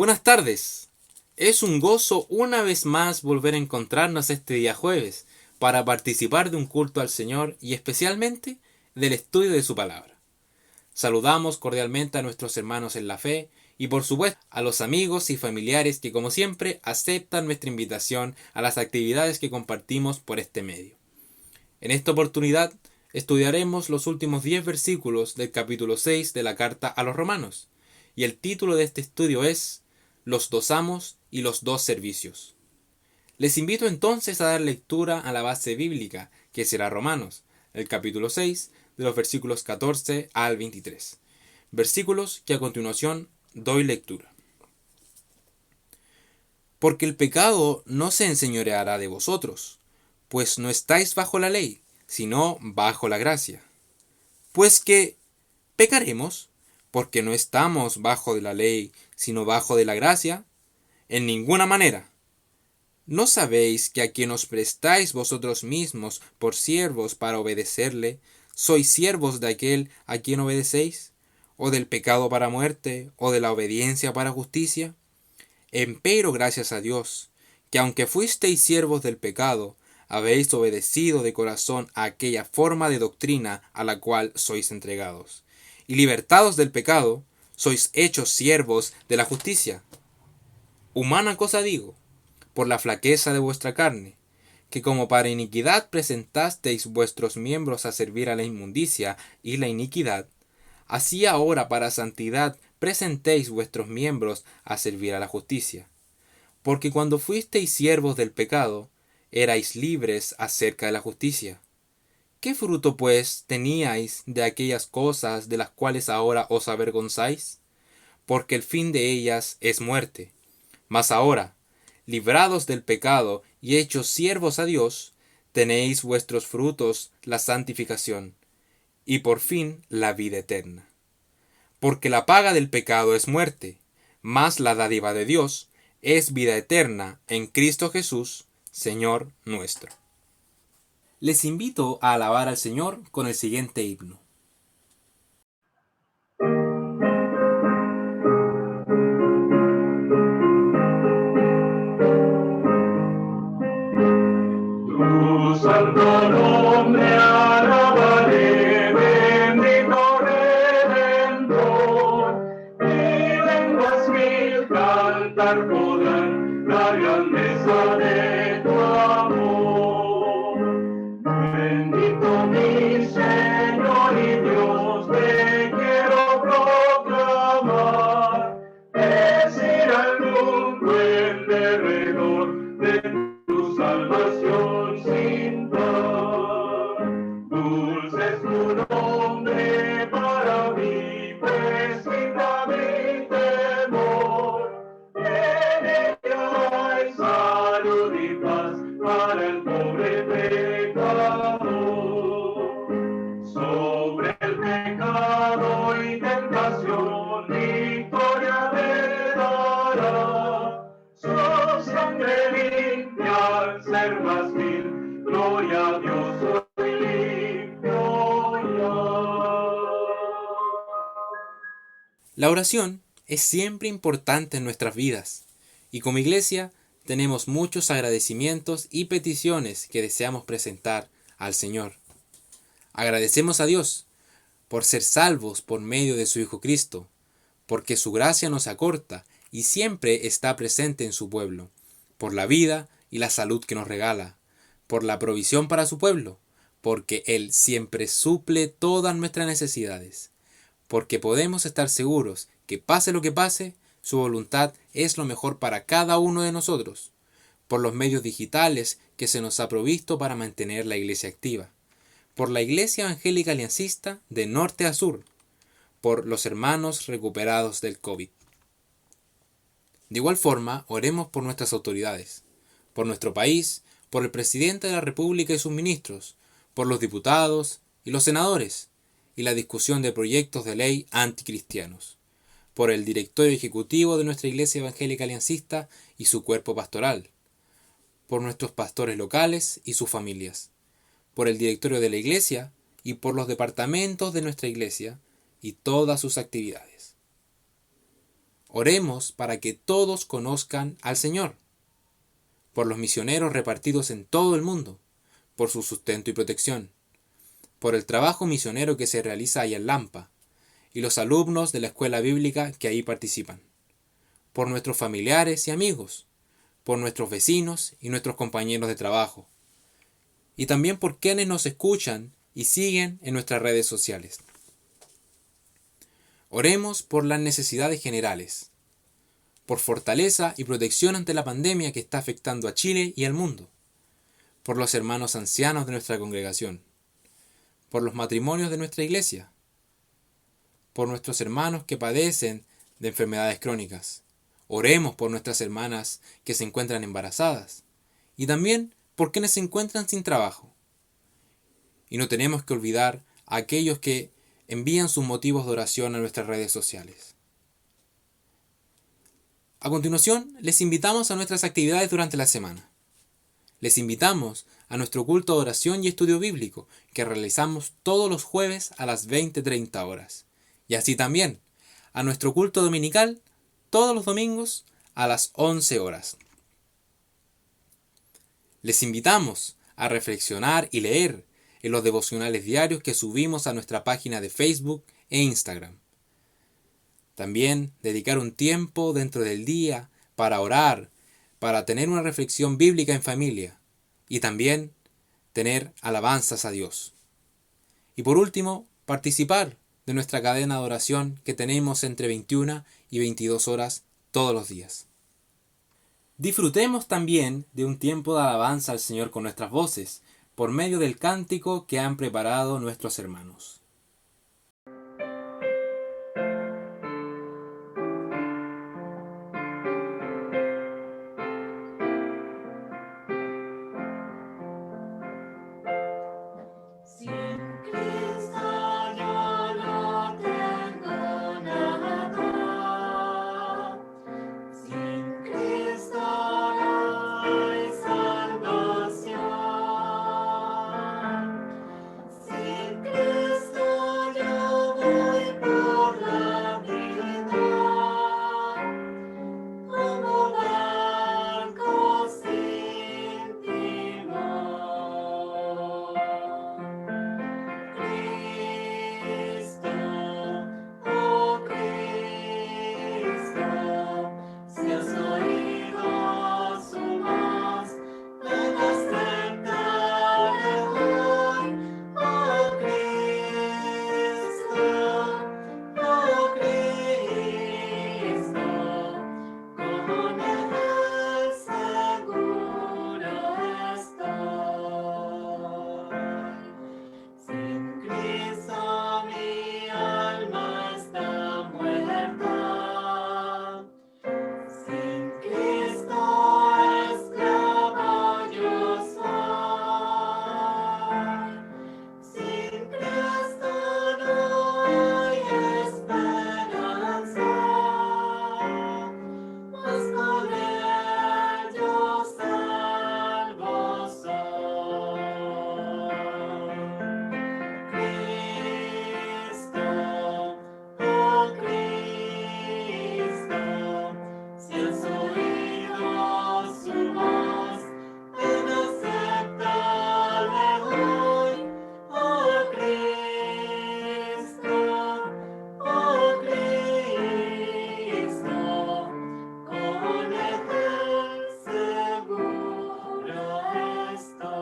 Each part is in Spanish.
Buenas tardes. Es un gozo una vez más volver a encontrarnos este día jueves para participar de un culto al Señor y especialmente del estudio de su palabra. Saludamos cordialmente a nuestros hermanos en la fe y por supuesto a los amigos y familiares que como siempre aceptan nuestra invitación a las actividades que compartimos por este medio. En esta oportunidad estudiaremos los últimos 10 versículos del capítulo 6 de la carta a los Romanos y el título de este estudio es Los dos amos y los dos servicios. Les invito entonces a dar lectura a la base bíblica, que será Romanos, el capítulo 6, de los versículos 14 al 23. Versículos que a continuación doy lectura. Porque el pecado no se enseñoreará de vosotros, pues no estáis bajo la ley, sino bajo la gracia. Pues que pecaremos, porque no estamos bajo de la ley, sino bajo de la gracia, en ninguna manera. ¿No sabéis que a quien os prestáis vosotros mismos por siervos para obedecerle, sois siervos de aquel a quien obedecéis? ¿O del pecado para muerte, o de la obediencia para justicia? Empero gracias a Dios, que aunque fuisteis siervos del pecado, habéis obedecido de corazón a aquella forma de doctrina a la cual sois entregados. Y libertados del pecado, sois hechos siervos de la justicia. Humana cosa digo, por la flaqueza de vuestra carne, que como para iniquidad presentasteis vuestros miembros a servir a la inmundicia y la iniquidad, así ahora para santidad presentéis vuestros miembros a servir a la justicia. Porque cuando fuisteis siervos del pecado, erais libres acerca de la justicia. ¿Qué fruto, pues, teníais de aquellas cosas de las cuales ahora os avergonzáis? Porque el fin de ellas es muerte. Mas ahora, librados del pecado y hechos siervos a Dios, tenéis vuestros frutos la santificación, y por fin la vida eterna. Porque la paga del pecado es muerte, mas la dádiva de Dios es vida eterna en Cristo Jesús, Señor nuestro. Les invito a alabar al Señor con el siguiente himno. Tu santo nombre alabaré, bendito Redentor, y lenguas mil cantar podrán la grandeza de tu amor. Bendito mi Señor y Dios, te quiero proclamar, decir al mundo en derredor de tu salvación sin par. Dulce es tu nombre para mí, pues quita mi temor. En ella hay salud y paz para el pobre pecador. Sobre el pecado y tentación victoria me dará. Su sangre limpia al ser más vil, gloria a Dios, soy limpio ya. La oración es siempre importante en nuestras vidas, y como iglesia tenemos muchos agradecimientos y peticiones que deseamos presentar al Señor. Agradecemos a Dios por ser salvos por medio de su Hijo Cristo, porque su gracia no se acorta y siempre está presente en su pueblo, por la vida y la salud que nos regala, por la provisión para su pueblo, porque Él siempre suple todas nuestras necesidades, porque podemos estar seguros que pase lo que pase, su voluntad es lo mejor para cada uno de nosotros, por los medios digitales que se nos ha provisto para mantener la iglesia activa, por la Iglesia Evangélica Aliancista de norte a sur, por los hermanos recuperados del COVID. De igual forma, oremos por nuestras autoridades, por nuestro país, por el presidente de la República y sus ministros, por los diputados y los senadores, y la discusión de proyectos de ley anticristianos, por el directorio ejecutivo de nuestra Iglesia Evangélica Aliancista y su cuerpo pastoral, por nuestros pastores locales y sus familias, por el directorio de la Iglesia y por los departamentos de nuestra Iglesia y todas sus actividades. Oremos para que todos conozcan al Señor, por los misioneros repartidos en todo el mundo, por su sustento y protección, por el trabajo misionero que se realiza allá en Lampa, y los alumnos de la escuela bíblica que ahí participan, por nuestros familiares y amigos, por nuestros vecinos y nuestros compañeros de trabajo, y también por quienes nos escuchan y siguen en nuestras redes sociales. Oremos por las necesidades generales, por fortaleza y protección ante la pandemia que está afectando a Chile y al mundo, por los hermanos ancianos de nuestra congregación, por los matrimonios de nuestra iglesia, por nuestros hermanos que padecen de enfermedades crónicas. Oremos por nuestras hermanas que se encuentran embarazadas y también por quienes se encuentran sin trabajo. Y no tenemos que olvidar a aquellos que envían sus motivos de oración a nuestras redes sociales. A continuación, les invitamos a nuestras actividades durante la semana. Les invitamos a nuestro culto de oración y estudio bíblico que realizamos todos los jueves a las 20:30 horas. Y así también a nuestro culto dominical todos los domingos a las 11 horas. Les invitamos a reflexionar y leer en los devocionales diarios que subimos a nuestra página de Facebook e Instagram. También dedicar un tiempo dentro del día para orar, para tener una reflexión bíblica en familia y también tener alabanzas a Dios. Y por último, participar de nuestra cadena de oración que tenemos entre 21 y 22 horas todos los días. Disfrutemos también de un tiempo de alabanza al Señor con nuestras voces, por medio del cántico que han preparado nuestros hermanos. Sin Cristo yo no tengo nada. Sin Cristo no hay salvación. Sin Cristo yo voy por la vida como barco sin timón. Cristo, oh Cristo, si has oído su voz, ven aceptable hoy. Oh Cristo, con él seguro estoy. Sin Cristo mi alma está muerta. Sin Cristo esclavo yo soy. Sin Cristo no hay esperanza, mas con él yo salvo soy. Cristo, oh Cristo, si has oído su voz, ven aceptable hoy. Oh Cristo, con él seguro estoy.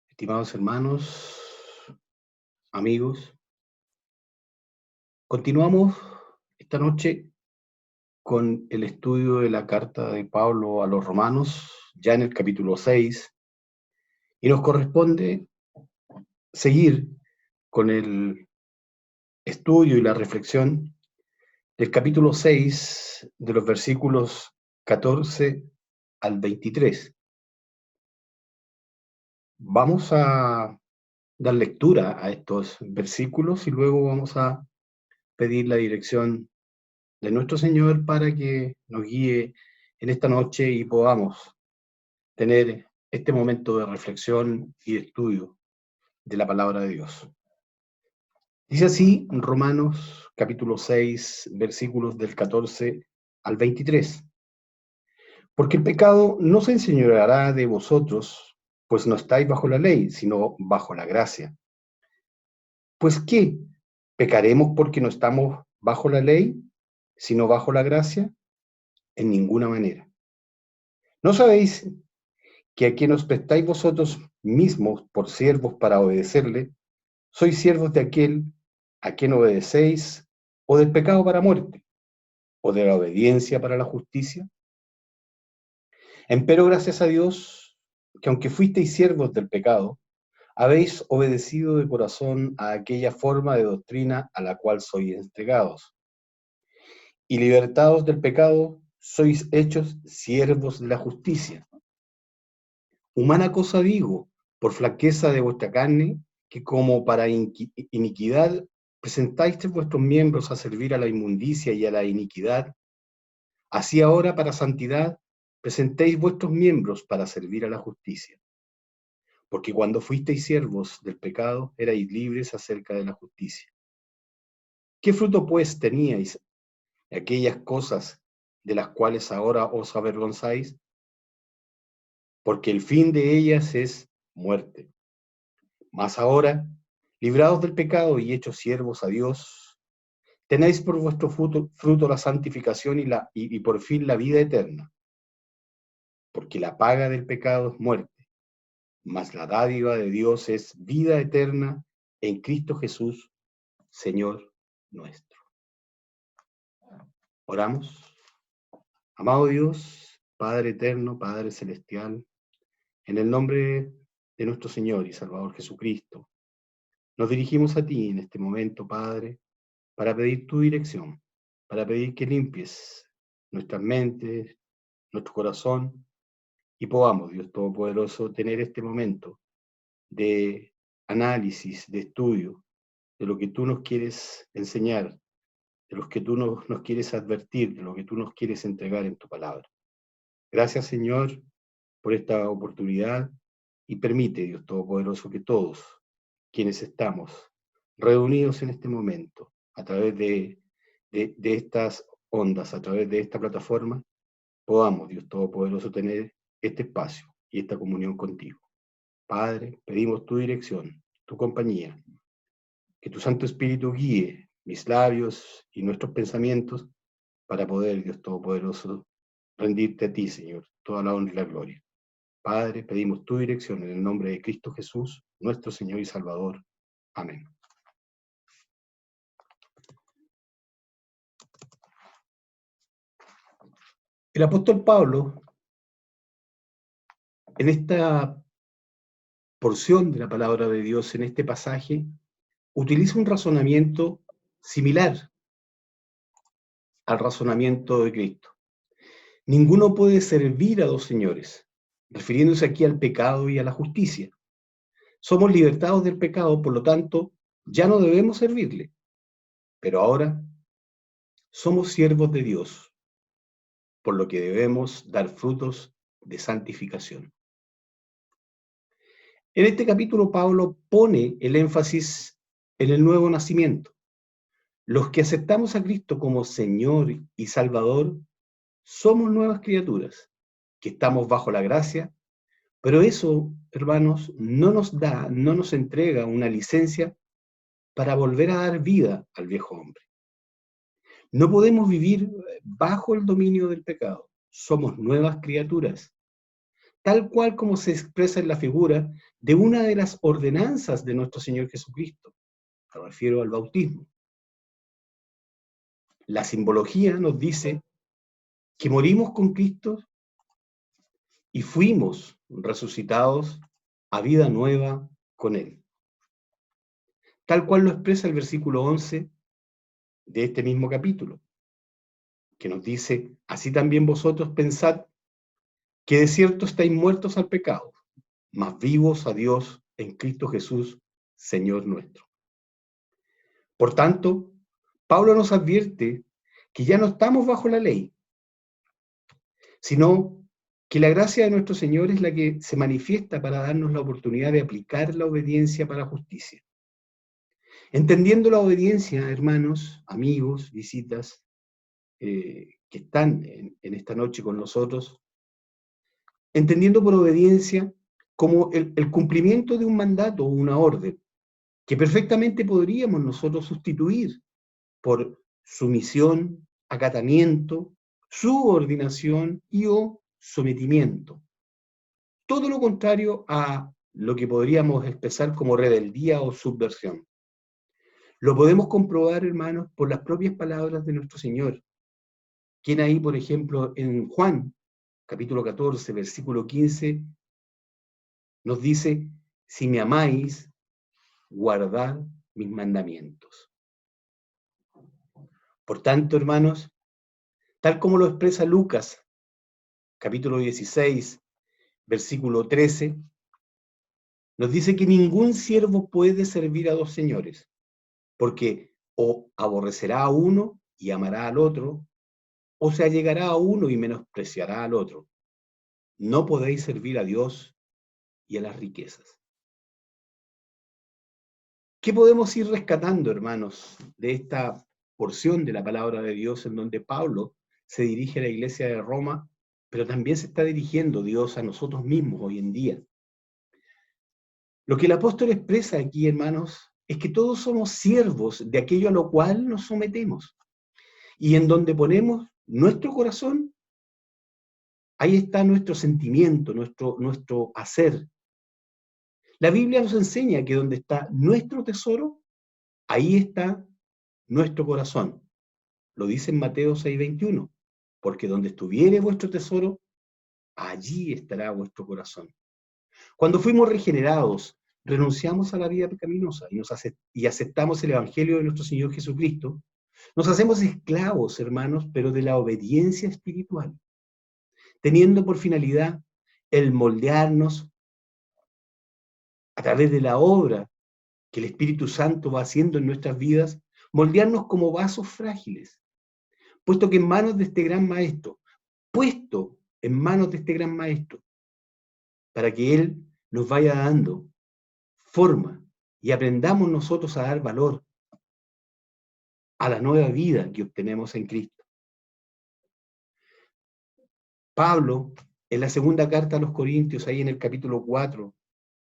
Estimados hermanos, amigos, continuamos esta noche con el estudio de la carta de Pablo a los Romanos, ya en el capítulo 6, y nos corresponde seguir con el estudio y la reflexión del capítulo 6, de los versículos 14 al 23. Vamos a dar lectura a estos versículos y luego vamos a pedir la dirección de nuestro Señor para que nos guíe en esta noche y podamos tener este momento de reflexión y de estudio de la palabra de Dios. Dice así Romanos capítulo 6, versículos del 14 al 23. Porque el pecado no se enseñoreará de vosotros, pues no estáis bajo la ley, sino bajo la gracia. Pues ¿qué? ¿Pecaremos porque no estamos bajo la ley, sino bajo la gracia? En ninguna manera. ¿No sabéis que a quien os prestáis vosotros mismos por siervos para obedecerle, sois siervos de aquel a quien obedecéis, o del pecado para muerte, o de la obediencia para la justicia? Empero gracias a Dios, que aunque fuisteis siervos del pecado, habéis obedecido de corazón a aquella forma de doctrina a la cual sois entregados. Y libertados del pecado, sois hechos siervos de la justicia. Humana cosa digo, por flaqueza de vuestra carne, que como para iniquidad presentáis vuestros miembros a servir a la inmundicia y a la iniquidad, así ahora para santidad presentéis vuestros miembros para servir a la justicia. Porque cuando fuisteis siervos del pecado, erais libres acerca de la justicia. ¿Qué fruto pues teníais de aquellas cosas de las cuales ahora os avergonzáis? Porque el fin de ellas es muerte. Mas ahora, librados del pecado y hechos siervos a Dios, tenéis por vuestro fruto la santificación y por fin la vida eterna. Porque la paga del pecado es muerte, mas la dádiva de Dios es vida eterna en Cristo Jesús, Señor nuestro. Oramos. Amado Dios, Padre eterno, Padre celestial, en el nombre de nuestro Señor y Salvador Jesucristo, nos dirigimos a ti en este momento, Padre, para pedir tu dirección, para pedir que limpies nuestras mentes, nuestro corazón, y podamos, Dios Todopoderoso, tener este momento de análisis, de estudio, de lo que tú nos quieres enseñar, de lo que tú nos quieres advertir, de lo que tú nos quieres entregar en tu palabra. Gracias, Señor, por esta oportunidad y permite, Dios Todopoderoso, que todos quienes estamos reunidos en este momento a través de estas ondas, a través de esta plataforma, podamos, Dios Todopoderoso, tener este espacio y esta comunión contigo. Padre, pedimos tu dirección, tu compañía, que tu Santo Espíritu guíe mis labios y nuestros pensamientos para poder, Dios Todopoderoso, rendirte a ti, Señor, toda la honra y la gloria. Padre, pedimos tu dirección en el nombre de Cristo Jesús, nuestro Señor y Salvador. Amén. El apóstol Pablo, en esta porción de la palabra de Dios, en este pasaje, utiliza un razonamiento similar al razonamiento de Cristo. Ninguno puede servir a dos señores, refiriéndose aquí al pecado y a la justicia. Somos libertados del pecado, por lo tanto, ya no debemos servirle. Pero ahora somos siervos de Dios, por lo que debemos dar frutos de santificación. En este capítulo, Pablo pone el énfasis en el nuevo nacimiento. Los que aceptamos a Cristo como Señor y Salvador somos nuevas criaturas, que estamos bajo la gracia, pero eso, hermanos, no nos entrega una licencia para volver a dar vida al viejo hombre. No podemos vivir bajo el dominio del pecado. Somos nuevas criaturas, tal cual como se expresa en la figura de una de las ordenanzas de nuestro Señor Jesucristo. Me refiero al bautismo. La simbología nos dice que morimos con Cristo y fuimos resucitados a vida nueva con Él. Tal cual lo expresa el versículo 11 de este mismo capítulo, que nos dice: así también vosotros pensad que de cierto estáis muertos al pecado, mas vivos a Dios en Cristo Jesús, Señor nuestro. Por tanto, Pablo nos advierte que ya no estamos bajo la ley, sino que la gracia de nuestro Señor es la que se manifiesta para darnos la oportunidad de aplicar la obediencia para justicia. Entendiendo la obediencia, hermanos, amigos, visitas, que están en esta noche con nosotros, entendiendo por obediencia como el cumplimiento de un mandato o una orden, que perfectamente podríamos nosotros sustituir por sumisión, acatamiento, subordinación y o sometimiento. Todo lo contrario a lo que podríamos expresar como rebeldía o subversión. Lo podemos comprobar, hermanos, por las propias palabras de nuestro Señor, quien ahí, por ejemplo, en Juan, capítulo 14, versículo 15, nos dice, si me amáis, guardad mis mandamientos. Por tanto, hermanos, tal como lo expresa Lucas, capítulo 16, versículo 13, nos dice que ningún siervo puede servir a dos señores, porque o aborrecerá a uno y amará al otro, o se allegará a uno y menospreciará al otro. No podéis servir a Dios y a las riquezas. ¿Qué podemos ir rescatando, hermanos, de esta porción de la palabra de Dios en donde Pablo se dirige a la iglesia de Roma, pero también se está dirigiendo Dios a nosotros mismos hoy en día? Lo que el apóstol expresa aquí, hermanos, es que todos somos siervos de aquello a lo cual nos sometemos. Y en donde ponemos nuestro corazón, ahí está nuestro sentimiento, nuestro hacer. La Biblia nos enseña que donde está nuestro tesoro, ahí está nuestro corazón. Lo dice en Mateo 6:21, porque donde estuviere vuestro tesoro, allí estará vuestro corazón. Cuando fuimos regenerados, renunciamos a la vida pecaminosa y aceptamos el Evangelio de nuestro Señor Jesucristo, nos hacemos esclavos, hermanos, pero de la obediencia espiritual, teniendo por finalidad el moldearnos a través de la obra que el Espíritu Santo va haciendo en nuestras vidas, moldearnos como vasos frágiles, puesto que en manos de este gran maestro, para que Él nos vaya dando forma y aprendamos nosotros a dar valor a la nueva vida que obtenemos en Cristo. Pablo, en la segunda carta a los Corintios, ahí en el capítulo 4,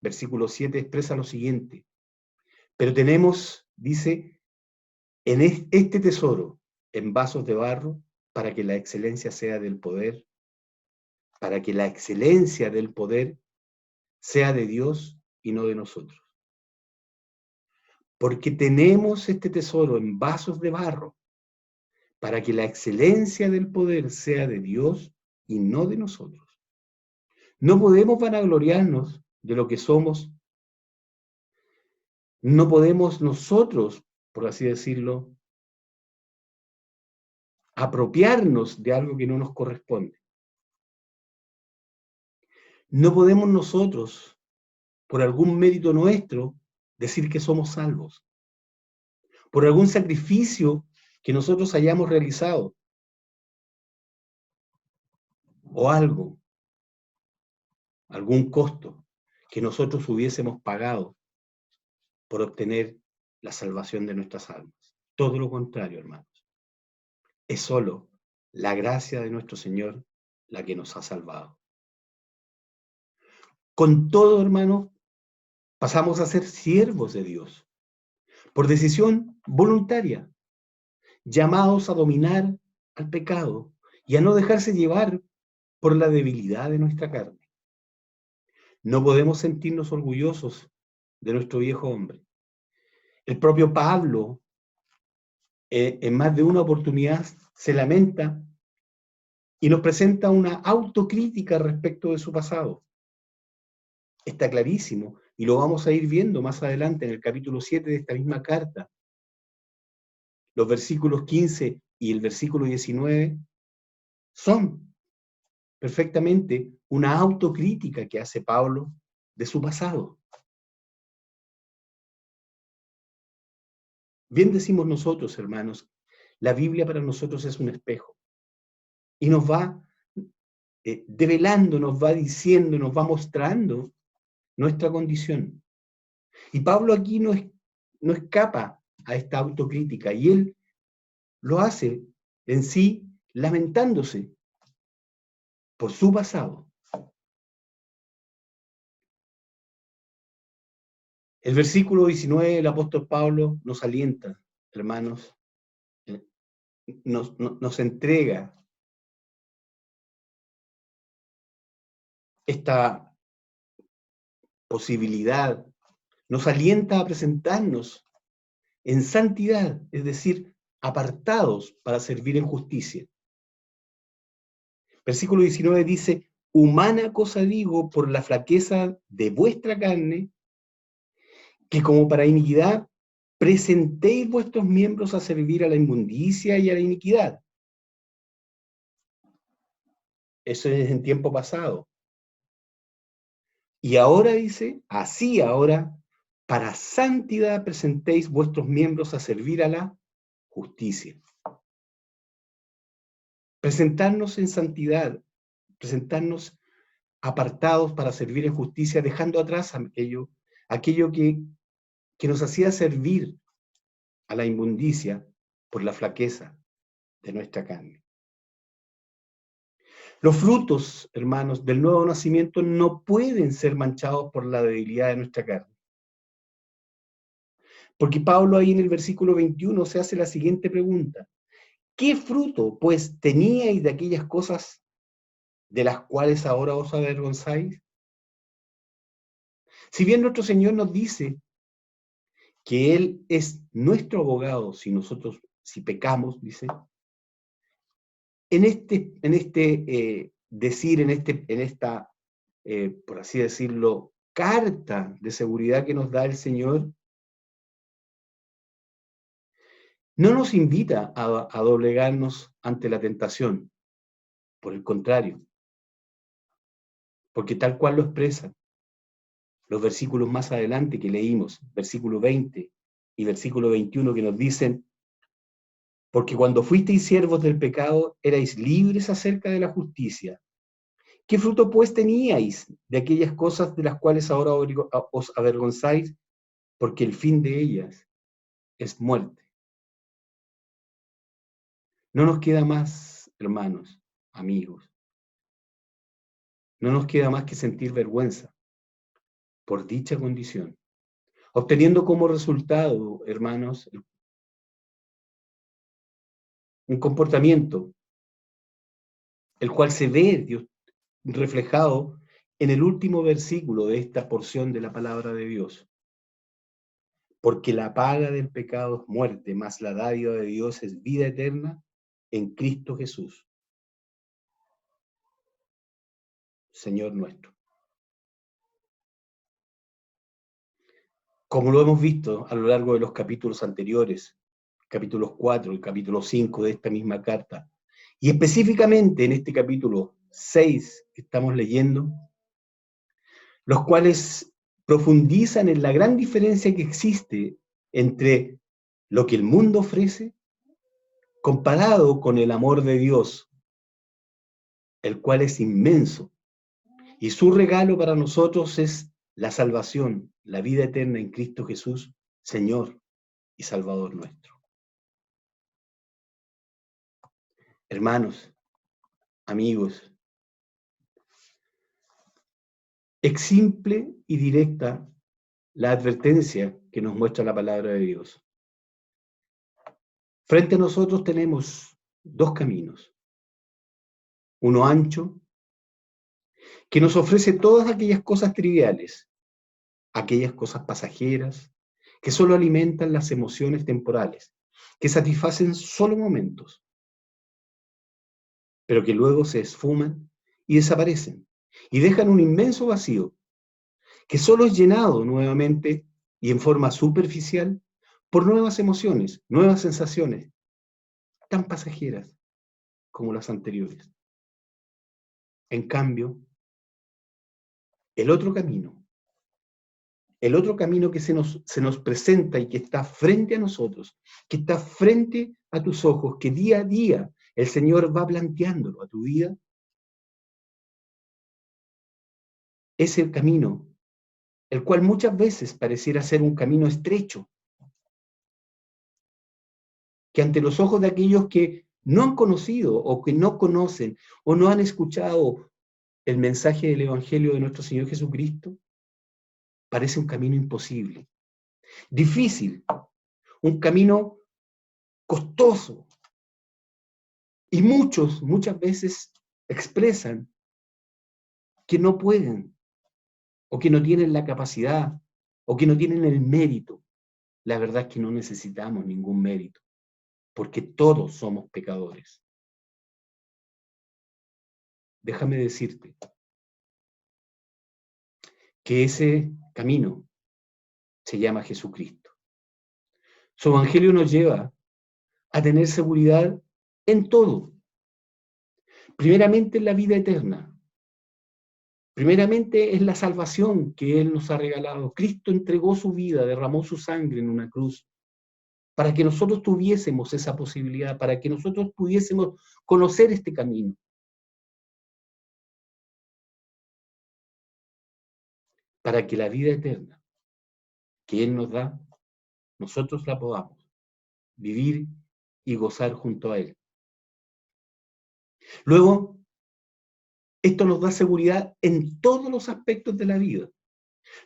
versículo 7, expresa lo siguiente: pero tenemos, dice, en este tesoro en vasos de barro, para que la excelencia sea del poder, para que la excelencia del poder sea de Dios y no de nosotros. Porque tenemos este tesoro en vasos de barro, para que la excelencia del poder sea de Dios y no de nosotros. No podemos vanagloriarnos de lo que somos. No podemos nosotros, por así decirlo, apropiarnos de algo que no nos corresponde. No podemos nosotros, por algún mérito nuestro, decir que somos salvos. Por algún sacrificio que nosotros hayamos realizado. O algo, algún costo que nosotros hubiésemos pagado por obtener la salvación de nuestras almas. Todo lo contrario, hermanos. Es solo la gracia de nuestro Señor la que nos ha salvado. Con todo, hermanos, pasamos a ser siervos de Dios, por decisión voluntaria, llamados a dominar al pecado y a no dejarse llevar por la debilidad de nuestra carne. No podemos sentirnos orgullosos de nuestro viejo hombre. El propio Pablo, en más de una oportunidad, se lamenta y nos presenta una autocrítica respecto de su pasado. Está clarísimo, y lo vamos a ir viendo más adelante en el capítulo 7 de esta misma carta. Los versículos 15 y el versículo 19 son perfectamente una autocrítica que hace Pablo de su pasado. Bien decimos nosotros, hermanos, la Biblia para nosotros es un espejo y nos va develando, nos va diciendo, nos va mostrando nuestra condición. Y Pablo aquí no escapa a esta autocrítica, y él lo hace en sí lamentándose por su pasado. El versículo 19, el apóstol Pablo nos alienta, hermanos, nos entrega esta posibilidad, nos alienta a presentarnos en santidad, es decir, apartados para servir en justicia. Versículo 19 dice: humana cosa digo por la flaqueza de vuestra carne, que como para iniquidad presentéis vuestros miembros a servir a la inmundicia y a la iniquidad. Eso es en tiempo pasado. Y ahora dice, así ahora, para santidad presentéis vuestros miembros a servir a la justicia. Presentarnos en santidad, presentarnos apartados para servir en justicia, dejando atrás aquello que nos hacía servir a la inmundicia por la flaqueza de nuestra carne. Los frutos, hermanos, del nuevo nacimiento no pueden ser manchados por la debilidad de nuestra carne. Porque Pablo ahí en el versículo 21 se hace la siguiente pregunta: ¿qué fruto, pues, teníais de aquellas cosas de las cuales ahora os avergonzáis? Si bien nuestro Señor nos dice que Él es nuestro abogado si pecamos, dice, en esta, por así decirlo, carta de seguridad que nos da el Señor, no nos invita a doblegarnos ante la tentación. Por el contrario, porque tal cual lo expresa los versículos más adelante que leímos, versículo 20 y versículo 21, que nos dicen: porque cuando fuisteis siervos del pecado, erais libres acerca de la justicia. ¿Qué fruto pues teníais de aquellas cosas de las cuales ahora os avergonzáis? Porque el fin de ellas es muerte. No nos queda más, hermanos, amigos, no nos queda más que sentir vergüenza por dicha condición, obteniendo como resultado, hermanos, un comportamiento el cual se ve reflejado en el último versículo de esta porción de la palabra de Dios. Porque la paga del pecado es muerte, mas la dádiva de Dios es vida eterna en Cristo Jesús, Señor nuestro. Como lo hemos visto a lo largo de los capítulos anteriores, capítulos 4 y capítulo 5 de esta misma carta, y específicamente en este capítulo 6 que estamos leyendo, los cuales profundizan en la gran diferencia que existe entre lo que el mundo ofrece comparado con el amor de Dios, el cual es inmenso, y su regalo para nosotros es la salvación, la vida eterna en Cristo Jesús, Señor y Salvador nuestro. Hermanos, amigos, es simple y directa la advertencia que nos muestra la palabra de Dios. Frente a nosotros tenemos dos caminos. Uno ancho, que nos ofrece todas aquellas cosas triviales, aquellas cosas pasajeras, que solo alimentan las emociones temporales, que satisfacen solo momentos, pero que luego se esfuman y desaparecen, y dejan un inmenso vacío, que solo es llenado nuevamente y en forma superficial por nuevas emociones, nuevas sensaciones, tan pasajeras como las anteriores. En cambio, el otro camino que se nos presenta y que está frente a nosotros, que está frente a tus ojos, que día a día el Señor va planteándolo a tu vida, es el camino, el cual muchas veces pareciera ser un camino estrecho, que ante los ojos de aquellos que no han conocido o que no conocen o no han escuchado el mensaje del Evangelio de nuestro Señor Jesucristo, parece un camino imposible, difícil, un camino costoso. Y muchas veces expresan que no pueden, o que no tienen la capacidad, o que no tienen el mérito. La verdad es que no necesitamos ningún mérito, porque todos somos pecadores. Déjame decirte que ese camino se llama Jesucristo. Su evangelio nos lleva a tener seguridad en todo. Primeramente en la vida eterna. Primeramente es la salvación que Él nos ha regalado. Cristo entregó su vida, derramó su sangre en una cruz para que nosotros tuviésemos esa posibilidad, para que nosotros pudiésemos conocer este camino. Para que la vida eterna que Él nos da, nosotros la podamos vivir y gozar junto a Él. Luego, esto nos da seguridad en todos los aspectos de la vida.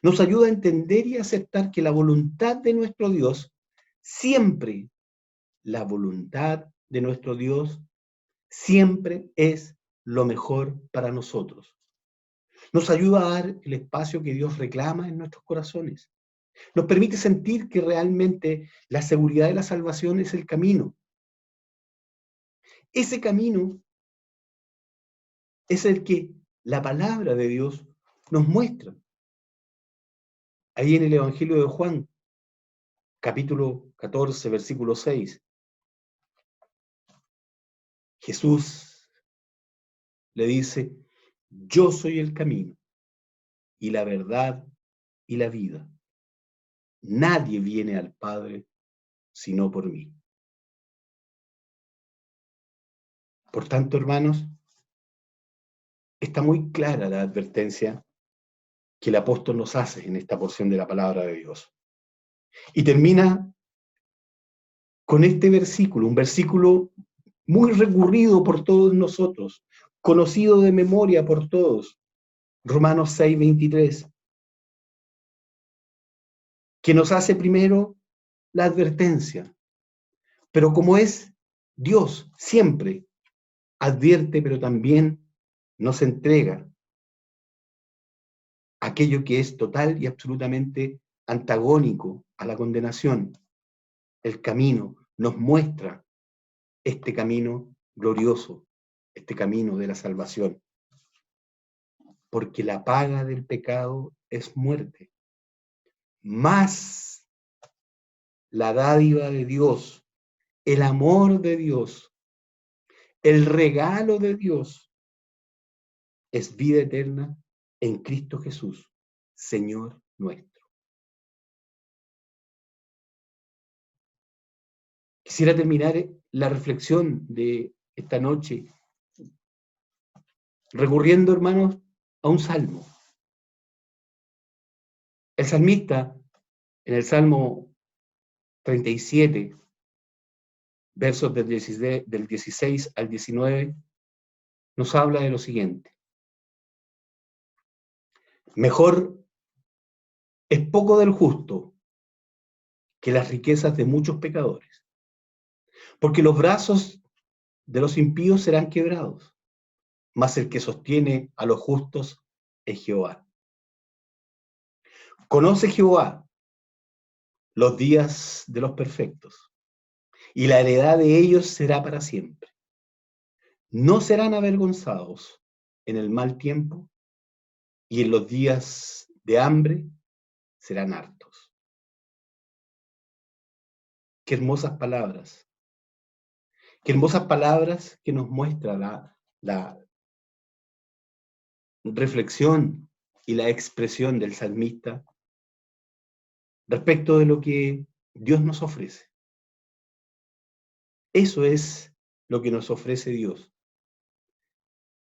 Nos ayuda a entender y aceptar que la voluntad de nuestro Dios, siempre, la voluntad de nuestro Dios, siempre es lo mejor para nosotros. Nos ayuda a dar el espacio que Dios reclama en nuestros corazones. Nos permite sentir que realmente la seguridad de la salvación es el camino. Ese camino es el que la palabra de Dios nos muestra. Ahí en el Evangelio de Juan, capítulo 14, versículo 6, Jesús le dice: yo soy el camino y la verdad y la vida. Nadie viene al Padre sino por mí. Por tanto, hermanos, está muy clara la advertencia que el apóstol nos hace en esta porción de la palabra de Dios. Y termina con este versículo, un versículo muy recurrido por todos nosotros, conocido de memoria por todos, Romanos 6, 23, que nos hace primero la advertencia, pero como es Dios, siempre advierte, pero también nos entrega aquello que es total y absolutamente antagónico a la condenación. El camino nos muestra este camino glorioso, este camino de la salvación. Porque la paga del pecado es muerte. Más la dádiva de Dios, el amor de Dios, el regalo de Dios es vida eterna en Cristo Jesús, Señor nuestro. Quisiera terminar la reflexión de esta noche recurriendo, hermanos, a un salmo. El salmista, en el Salmo 37, versos del 16 al 19, nos habla de lo siguiente. Mejor es poco del justo que las riquezas de muchos pecadores, porque los brazos de los impíos serán quebrados, mas el que sostiene a los justos es Jehová. Conoce Jehová los días de los perfectos, y la heredad de ellos será para siempre. No serán avergonzados en el mal tiempo, y en los días de hambre serán hartos. Qué hermosas palabras. Qué hermosas palabras que nos muestra la reflexión y la expresión del salmista respecto de lo que Dios nos ofrece. Eso es lo que nos ofrece Dios.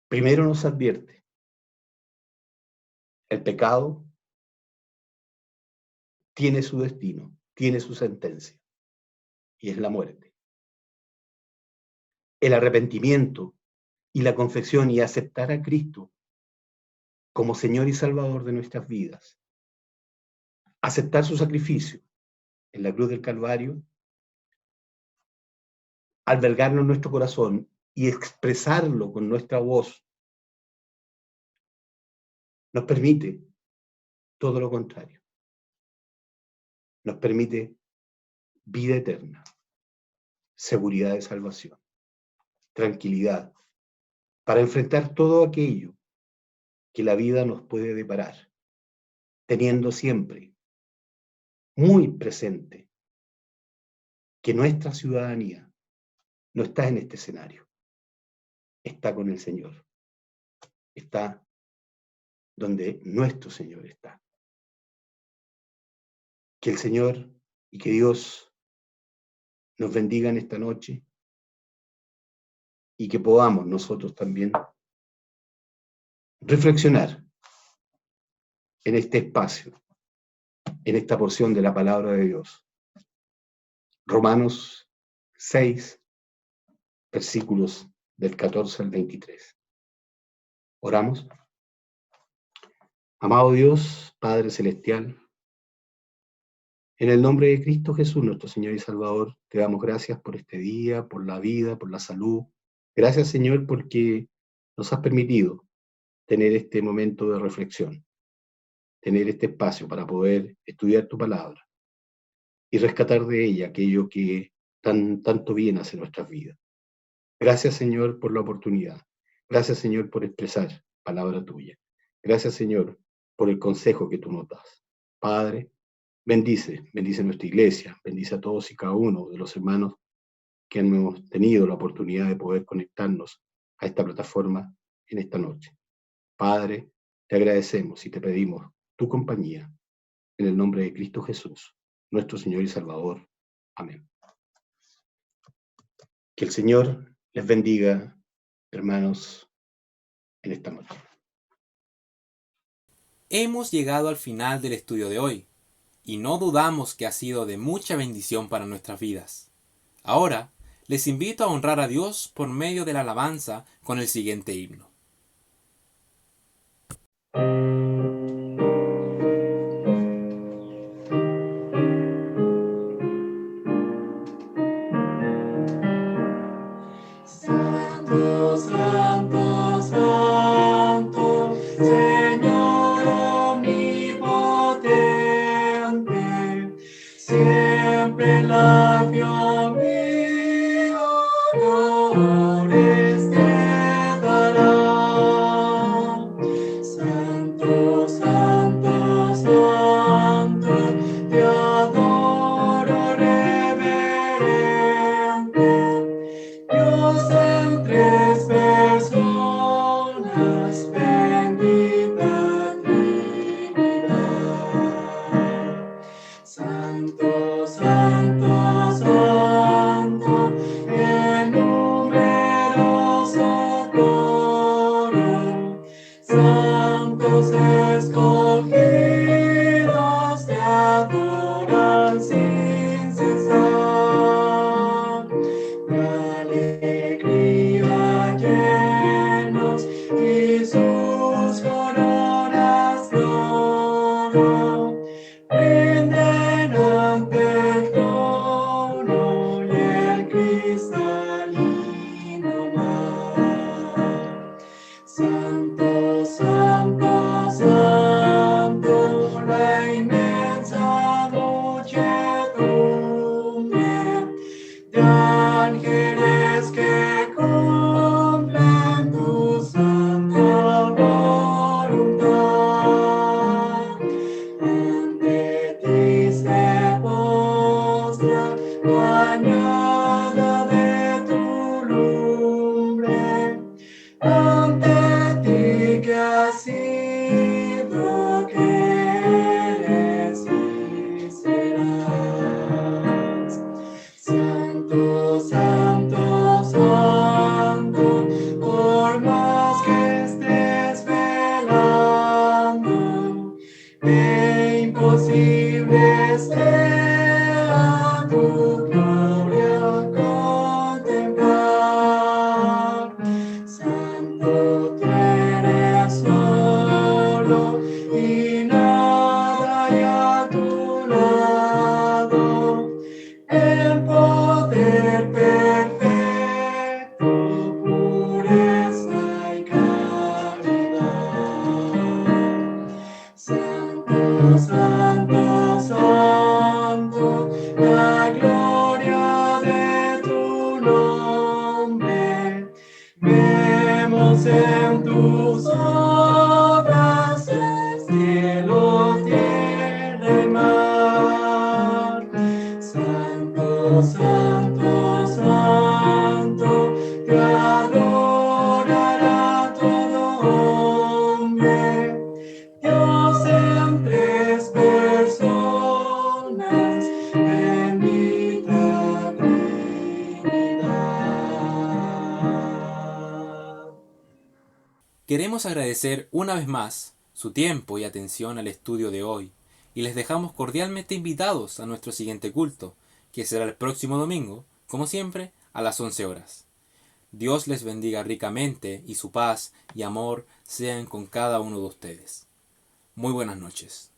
Primero nos advierte. El pecado tiene su destino, tiene su sentencia, y es la muerte. El arrepentimiento y la confesión y aceptar a Cristo como Señor y Salvador de nuestras vidas, aceptar su sacrificio en la cruz del Calvario, albergarlo en nuestro corazón y expresarlo con nuestra voz, nos permite todo lo contrario. Nos permite vida eterna, seguridad de salvación, tranquilidad, para enfrentar todo aquello que la vida nos puede deparar, teniendo siempre muy presente que nuestra ciudadanía no está en este escenario, está con el Señor, está donde nuestro Señor está. Que el Señor y que Dios nos bendiga en esta noche y que podamos nosotros también reflexionar en este espacio, en esta porción de la palabra de Dios. Romanos 6, versículos del 14 al 23. Oramos. Amado Dios, Padre Celestial, en el nombre de Cristo Jesús, nuestro Señor y Salvador, te damos gracias por este día, por la vida, por la salud. Gracias, Señor, porque nos has permitido tener este momento de reflexión, tener este espacio para poder estudiar tu palabra y rescatar de ella aquello que tanto bien hace nuestras vidas. Gracias, Señor, por la oportunidad. Gracias, Señor, por expresar palabra tuya. Gracias, Señor, por el consejo que tú nos das. Padre, bendice nuestra iglesia, bendice a todos y cada uno de los hermanos que hemos tenido la oportunidad de poder conectarnos a esta plataforma en esta noche. Padre, te agradecemos y te pedimos tu compañía en el nombre de Cristo Jesús, nuestro Señor y Salvador. Amén. Que el Señor les bendiga, hermanos, en esta noche. Hemos llegado al final del estudio de hoy, y no dudamos que ha sido de mucha bendición para nuestras vidas. Ahora, les invito a honrar a Dios por medio de la alabanza con el siguiente himno. Santo, santo, santo, Señor omnipotente, siempre labio mío honores te dará. Santo, santo, santo, te adoro reverente. Dios en tres personas, bendita Trinidad. Santo, santo, santo, el numeroso coro, santos escogidos te adoran sin cesar. De alegría llenos y sus coronas de oro rinden ante el trono y el cristalino mar. Santo, santo, santo, la inmensa muchedumbre de ángeles que cumplen tu santa voluntad. Ante ti se postra, bañada de tu lumbre, ante ti que has sido, que eres y serás. Santo, santo, santo, por más que estés velando, Dios en tus obras, cielo, tierra y mar. Santo, santo, santo, te adorará todo hombre. Dios en tres personas, bendita Trinidad. Queremos agradecer una vez más su tiempo y atención al estudio de hoy y les dejamos cordialmente invitados a nuestro siguiente culto, que será el próximo domingo, como siempre, a las 11 horas. Dios les bendiga ricamente y su paz y amor sean con cada uno de ustedes. Muy buenas noches.